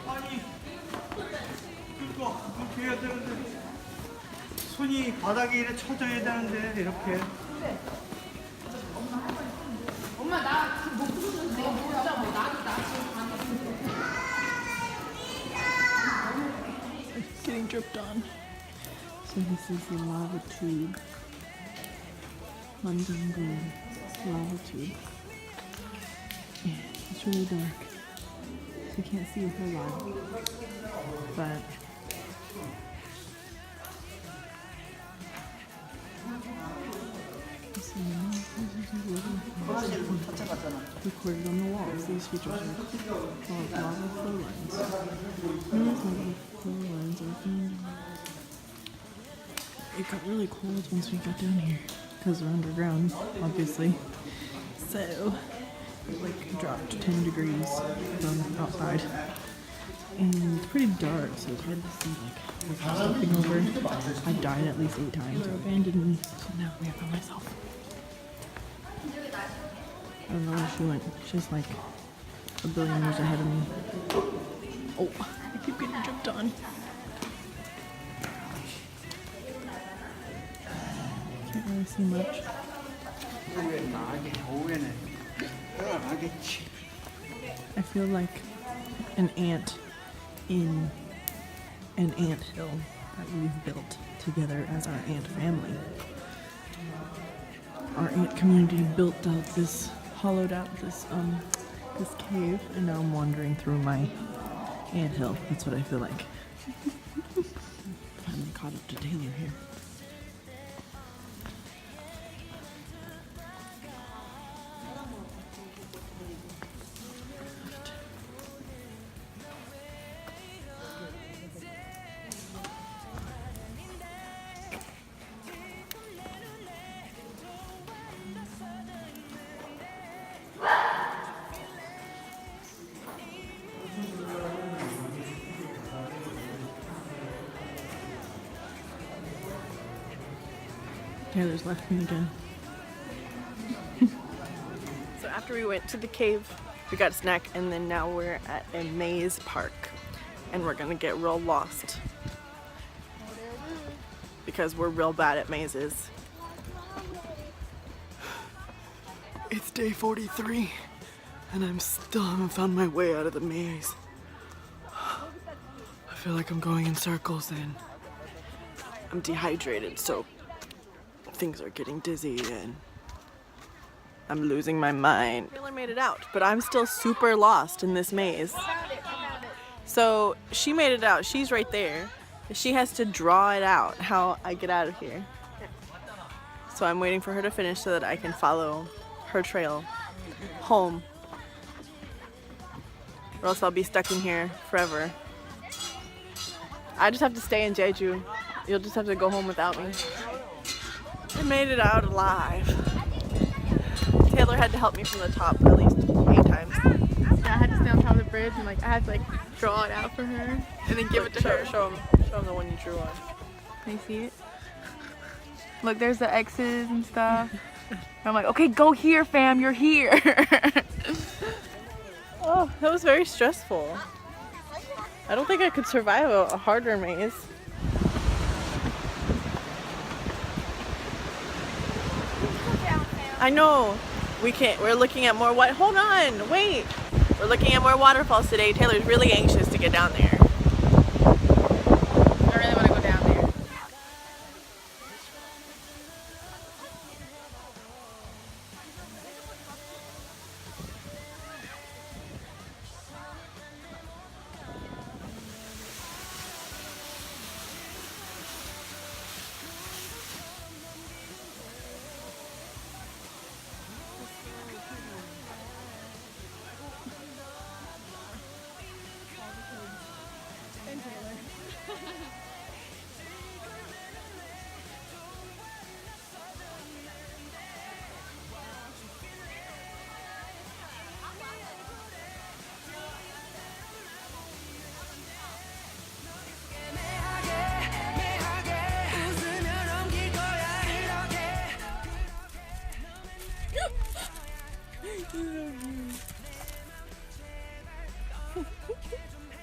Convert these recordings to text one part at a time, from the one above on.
아니, 그거 이렇게 해야 되는데 손이 바닥에 이렇게 쳐져야 되는데 이렇게. 엄마 나못 부르는데 내가 모르자 뭐 나도 나 Getting dripped on. So this is the lava tube. Mandangu lava tube. Yeah, it's really dark. So you can't see a whole lot. But recorded on the walls, these features are called lava flow lines. These lava flow lines are found. It got really cold once we got down here because we're underground, obviously. So it like dropped 10 degrees from outside. And it's pretty dark, so it's hard to see like what's stepping over. I died at least 8 times. It abandoned me, so now I'm here by myself. I don't know where she went. She's like a billion years ahead of me. Oh, I keep getting dripped on. Can't really see much. I feel like an ant in an ant hill that we've built together as our ant family. Our ant community built out this, hollowed out this cave, and now I'm wandering through my ant hill. That's what I feel like. Finally caught up to Taylor here. Taylor's left me again. So after we went to the cave, we got a snack, and then now we're at a maze park. And we're gonna get real lost. Because we're real bad at mazes. It's day 43, and I still haven't found my way out of the maze. I feel like I'm going in circles, and I'm dehydrated, so things are getting dizzy and I'm losing my mind. Taylor made it out, but I'm still super lost in this maze. So she made it out, she's right there. She has to draw it out, how I get out of here. So I'm waiting for her to finish so that I can follow her trail home. Or else I'll be stuck in here forever. I just have to stay in Jeju. You'll just have to go home without me. I made it out alive. Taylor had to help me from the top at least 8 times. Yeah, I had to stay on top of the bridge and like I had to like draw it out for her and then give it to her. Show him the one you drew on. Can you see it? Look, there's the X's and stuff. I'm like, okay, go here, fam, you're here. Oh, that was very stressful. I don't think I could survive a harder maze. I know. We can't. We're looking at more hold on, wait. We're looking at more waterfalls today. Taylor's really anxious to get down there. I really want to go down there.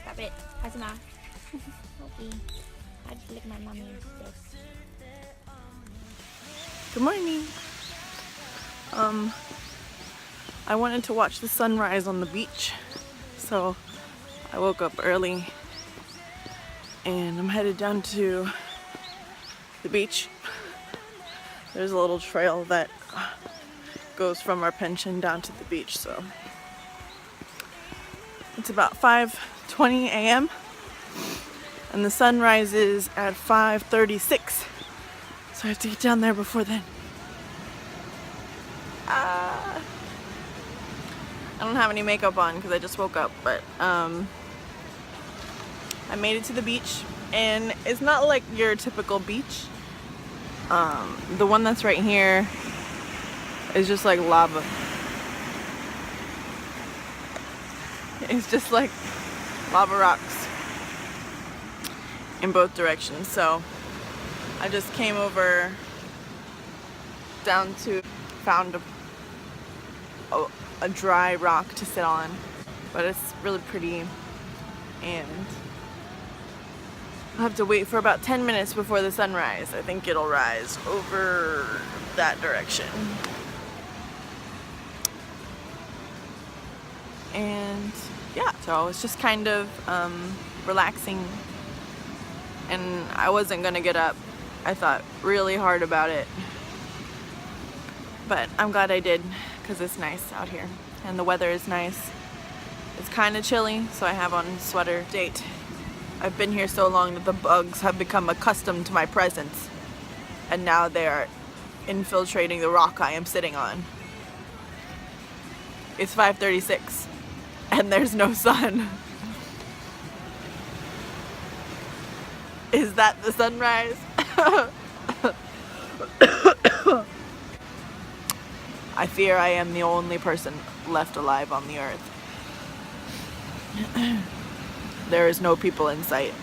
Stop it. Hasima. Okay. I just lick my mommy's face. Good morning. I wanted to watch the sunrise on the beach, so I woke up early and I'm headed down to the beach. There's a little trail that goes from our pension down to the beach, so it's about 5:20 a.m. and the sun rises at 5:36, so I have to get down there before then. I don't have any makeup on because I just woke up, but I made it to the beach, and it's not like your typical beach. The one that's right here is just like lava. It's just like lava rocks in both directions. So I just came over down to found a dry rock to sit on, but it's really pretty, and I'll have to wait for about 10 minutes before the sunrise. I think it'll rise over that direction. And yeah, so it's just kind of relaxing, and I wasn't gonna get up. I thought really hard about it, but I'm glad I did because it's nice out here and the weather is nice. It's kind of chilly, so I have on a sweater. Date. I've been here so long that the bugs have become accustomed to my presence, and now they are infiltrating the rock I am sitting on. It's 5:36 and there's no sun. Is that the sunrise? I fear I am the only person left alive on the earth. There is no people in sight.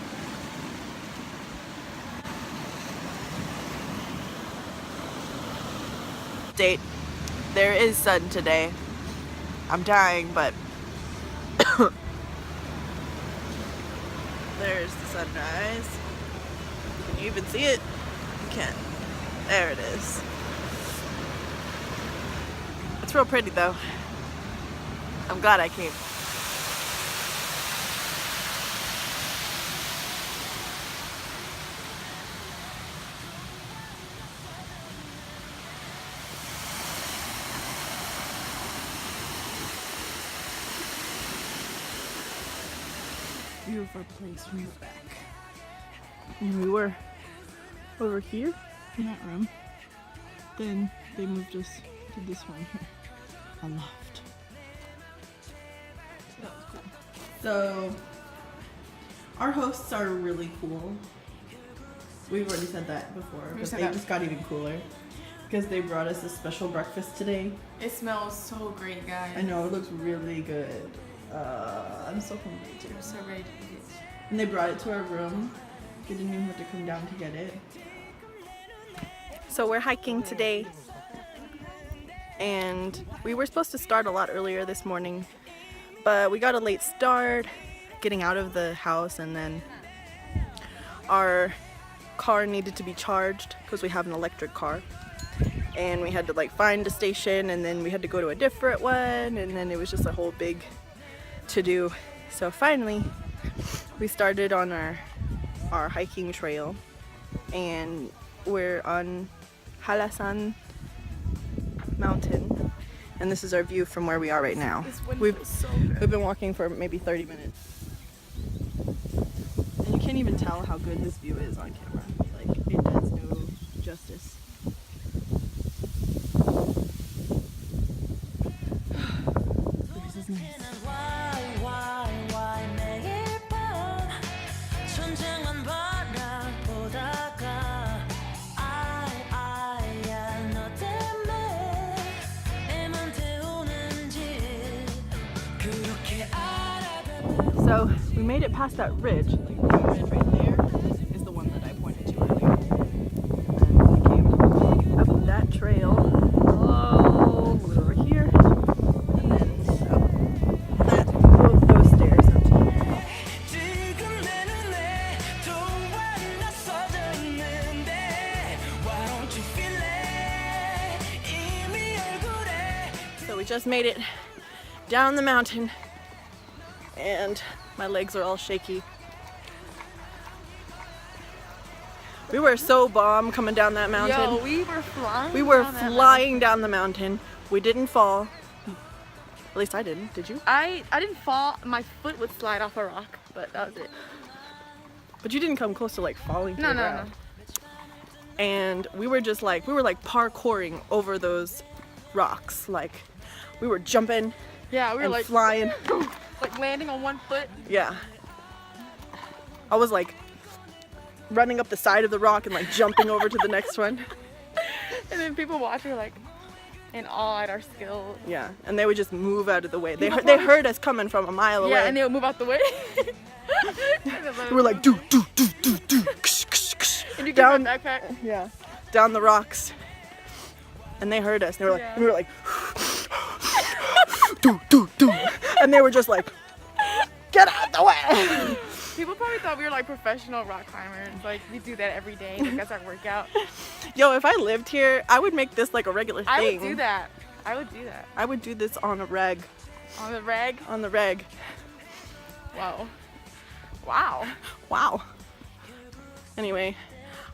Date. There is sun today. I'm dying, but there's the sunrise. Can you even see it? You can. There it is. It's real pretty though. I'm glad I came. View of our place from the back. And we were over here in that room. Then they moved us to this one here, a loft. So that was cool. So our hosts are really cool. We've already said that before, but they just got even cooler because they brought us a special breakfast today. It smells so great, guys. I know, it looks really good. I'm so hungry too. I'm so ready to eat it. And they brought it to our room. Didn't even have to come down to get it. So we're hiking today, and we were supposed to start a lot earlier this morning, but we got a late start getting out of the house, and then our car needed to be charged because we have an electric car, and we had to like find a station, and then we had to go to a different one, and then it was just a whole big to-do. So finally we started on our hiking trail, and we're on Hallasan mountain, and this is our view from where we are right now. We've been walking for maybe 30 minutes, and you can't even tell how good this view is on camera. Like, it does no justice. This is nice. So we made it past that ridge. Like, the ridge right there is the one that I pointed to earlier. And then we came up that trail over here. we just made it down the mountain and my legs are all shaky. We were so bomb coming down that mountain. Yo, we were flying. We were down that flying down the mountain. We didn't fall. At least I didn't. Did you? I didn't fall. My foot would slide off a rock, but that was it. But you didn't come close to like falling to No, the no, ground. And we were just like, parkouring over those rocks. Like, we were jumping Yeah, we were and like flying. like landing on one foot. Yeah. I was like running up the side of the rock and like jumping over to the next one. And then people watching were like in awe at our skill. Yeah, and they would just move out of the way. They People they probably- heard us coming from a mile away. Yeah, and they would move out the way. We were like, do. Ksh, ksh, ksh. And you down, my backpack. yeah, down the rocks. And they heard us. They were like, Yeah. we were like, do. And they were just like, get out the way. People probably thought we were like professional rock climbers. Like we do that every day. Like that's our workout. Yo, if I lived here, I would make this like a regular thing. I would do that. I would do that. I would do this on a reg. On the reg. On the reg. Whoa. Wow. Wow. Anyway,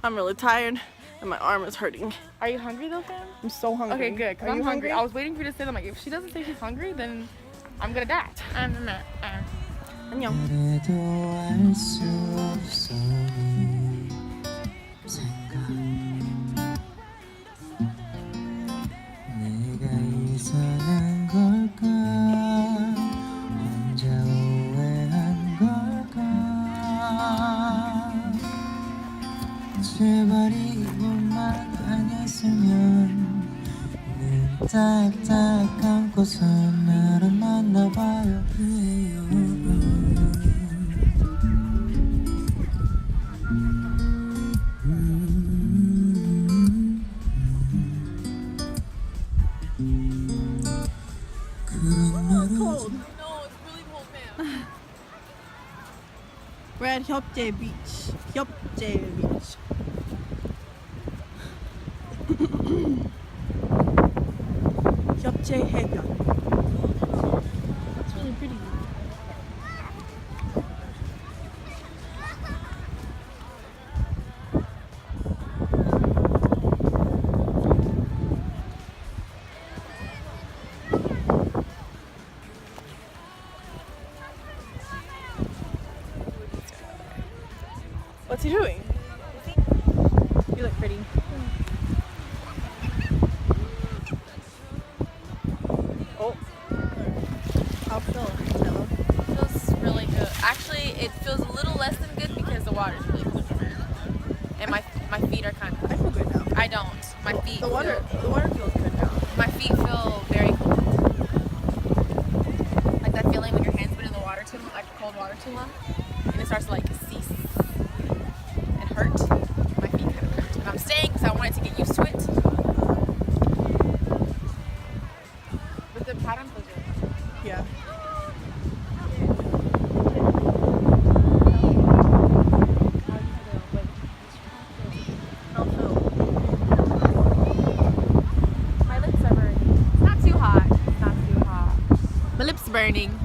I'm really tired and my arm is hurting. Are you hungry though, fam? I'm so hungry. Okay, good. Cause Are I'm you hungry. I was waiting for you to say. I'm like, if she doesn't say she's hungry, then I'm gonna die. 안녕. 그래도 알 수 없어 네 생각 내가 이상한 걸까 혼자 오해한 걸까 제발 이것만 아니었으면 눈 딱딱 감고서 나를 만나봐요 We're at Hyopjae Beach. Hyopjae Beach. Hyopjae 해변. It's really pretty. What's he doing? You look pretty. Oh. How feel? Feels really good. Actually, it feels a little less than good because the water's really cold. And my feet are kind of. I feel good now. I don't. My feet. The water feels good now. My feet feel very cold. Like that feeling when your hands been in the water too, like cold water too long, and it starts to like cease and hurt. My feet kind of hurt, and I'm staying because I wanted to get used to it. But the pattern feels good. Yeah. My lips are burning. It's not too hot. It's not too hot. My lips burning.